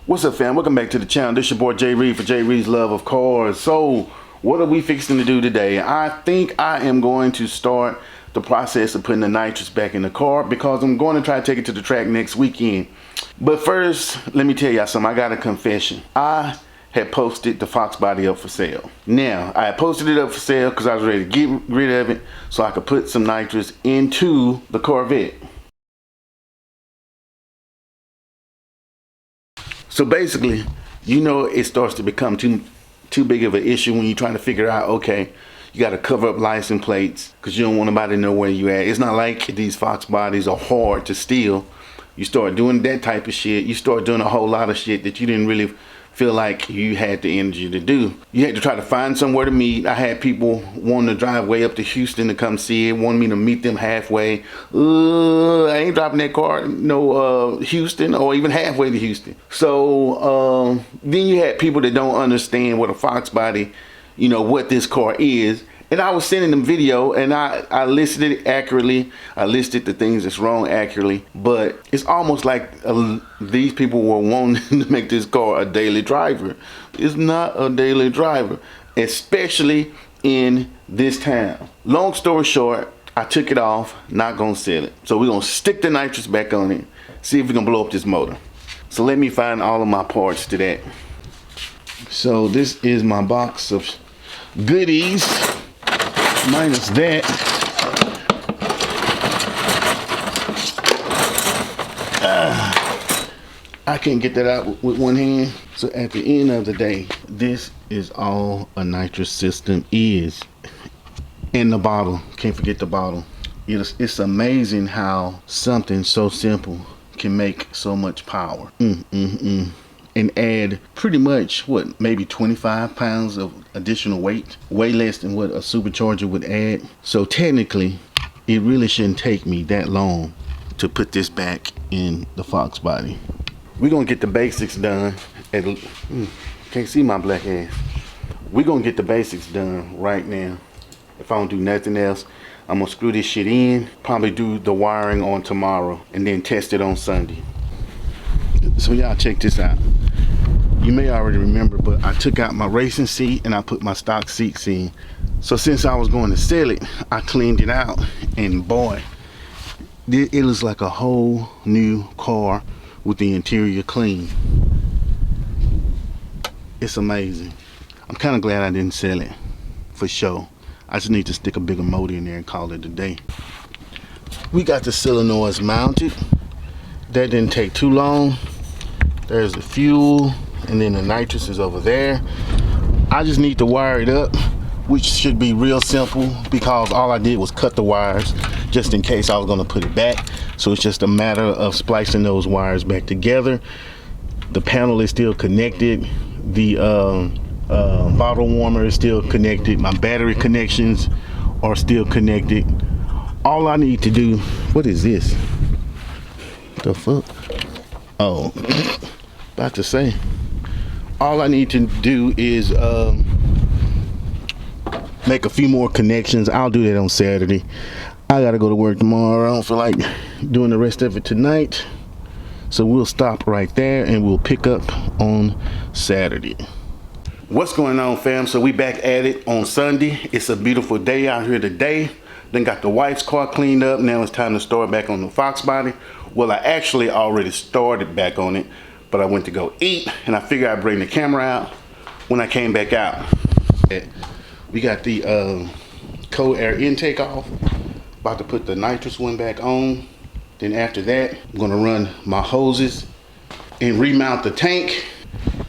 What's up, fam? Welcome back to the channel. This your boy Jay Reed for Jay Reed's Love of Cars. So what are we fixing to do today? I think I am going to start the process of putting the nitrous back in the car because I'm going to try to take it to the track next weekend. But first, let me tell y'all something. I got a confession. I had posted the foxbody up for sale. Now, I had posted it up for sale because I was ready to get rid of it so I could put some nitrous into the Corvette. So basically, you know, it starts to become too big of an issue when you're trying to figure out, okay, you got to cover up license plates because you don't want nobody to know where you at. It's not like these fox bodies are hard to steal. You start doing that type of shit, you start doing a whole lot of shit that you didn't really feel like you had the energy to do. You had to try to find somewhere to meet. I had people wanting to drive way up to Houston to come see it, wanting me to meet them halfway. I ain't dropping that car no Houston or even halfway to Houston. So then you had people that don't understand what a fox body, you know, what this car is. And I was sending them video and I listed it accurately. I listed the things that's wrong accurately. But it's almost like these people were wanting to make this car a daily driver. It's not a daily driver, especially in this town. Long story short, I took it off, not gonna sell it. So we're gonna stick the nitrous back on it, see if we can blow up this motor. So let me find all of my parts to that. So this is my box of goodies. Minus that, I can't get that out with one hand. So at the end of the day, this is all a nitrous system is. And the bottle, can't forget the bottle. It's amazing how something so simple can make so much power. And add pretty much, what, maybe 25 pounds of additional weight, way less than what a supercharger would add. So technically, it really shouldn't take me that long to put this back in the fox body. We're gonna get the basics done. Can't see my black ass. We're gonna get the basics done right now. If I don't do nothing else, I'm gonna screw this shit in, probably do the wiring on tomorrow, and then test it on Sunday. So y'all check this out. You may already remember, but I took out my racing seat and I put my stock seats in. So since I was going to sell it, I cleaned it out, and boy, it looks like a whole new car with the interior clean. It's amazing. I'm kind of glad I didn't sell it, for sure. I just need to stick a bigger motor in there and call it a day. We got the solenoids mounted. That didn't take too long. There's the fuel, and then the nitrous is over there. I just need to wire it up, which should be real simple because all I did was cut the wires just in case I was gonna put it back. So it's just a matter of splicing those wires back together. The panel is still connected. The bottle warmer is still connected. My battery connections are still connected. All I need to do, what is this? The fuck? Oh, about to say, all I need to do is make a few more connections. I'll do that on Saturday. I gotta go to work tomorrow. I don't feel like doing the rest of it tonight, so we'll stop right there and we'll pick up on Saturday. What's going on, fam? So we back at it on Sunday. It's a beautiful day out here today. Then got the wife's car cleaned up. Now it's time to start back on the fox body. Well, I actually already started back on it, but I went to go eat and I figured I'd bring the camera out when I came back out. We got the cold air intake off. About to put the nitrous one back on. Then after that, I'm gonna run my hoses and remount the tank,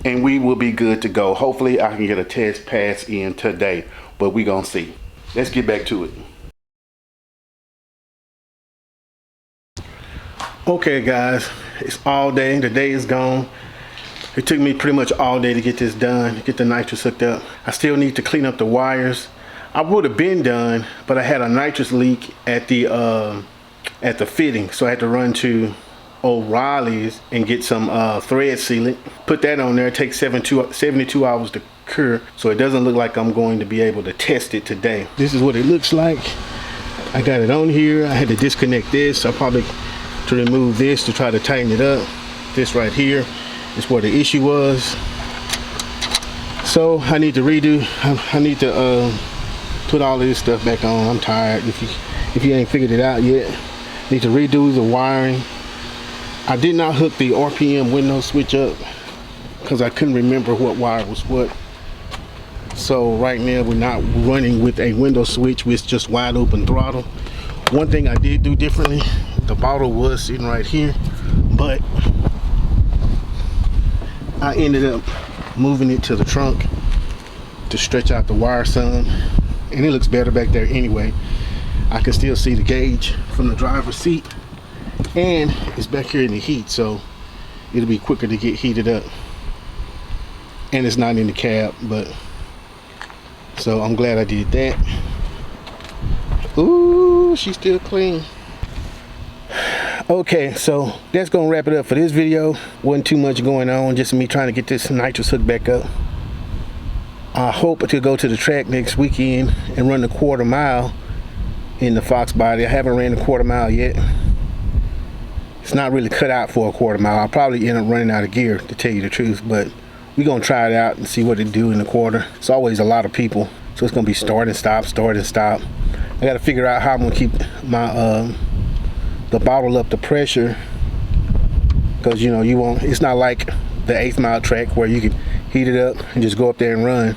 and we will be good to go. Hopefully I can get a test pass in today, but we gonna see. Let's get back to it. Okay guys, it's all day. The day is gone. It took me pretty much all day to get this done, get the nitrous hooked up. I still need to clean up the wires. I would have been done, but I had a nitrous leak at the fitting, so I had to run to O'Reilly's and get some thread sealant. Put that on there. It takes 72 hours to cure, so it doesn't look like I'm going to be able to test it today. This is what it looks like. I got it on here. I had to disconnect this. I probably to remove this to try to tighten it up. This right here, is where the issue was. So I need to redo. I need to put all of this stuff back on. I'm tired. If you ain't figured it out yet, need to redo the wiring. I did not hook the RPM window switch up because I couldn't remember what wire was what. So right now we're not running with a window switch with just wide open throttle. One thing I did do differently, the bottle was sitting right here, but I ended up moving it to the trunk to stretch out the wire some, and it looks better back there anyway. I can still see the gauge from the driver's seat, and it's back here in the heat, so it'll be quicker to get heated up. And it's not in the cab, but so I'm glad I did that. Ooh, she's still clean. Okay, so that's gonna wrap it up for this video. Wasn't too much going on, just me trying to get this nitrous hook back up. I hope to go to the track next weekend and run the 1/4 mile in the foxbody. I haven't ran the 1/4 mile yet. It's not really cut out for a 1/4 mile. I'll probably end up running out of gear, to tell you the truth, but we're gonna try it out and see what it do in the 1/4. It's always a lot of people, so it's gonna be start and stop, start and stop. I gotta figure out how I'm gonna keep my the bottle up the pressure, because you know, you won't, it's not like the 1/8 mile track where you can heat it up and just go up there and run.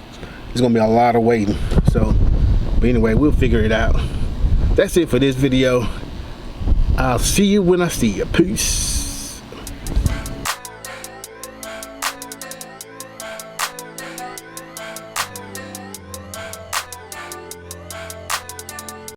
There's gonna be a lot of waiting. So, but anyway, we'll figure it out. That's it for this video. I'll see you when I see you. Peace.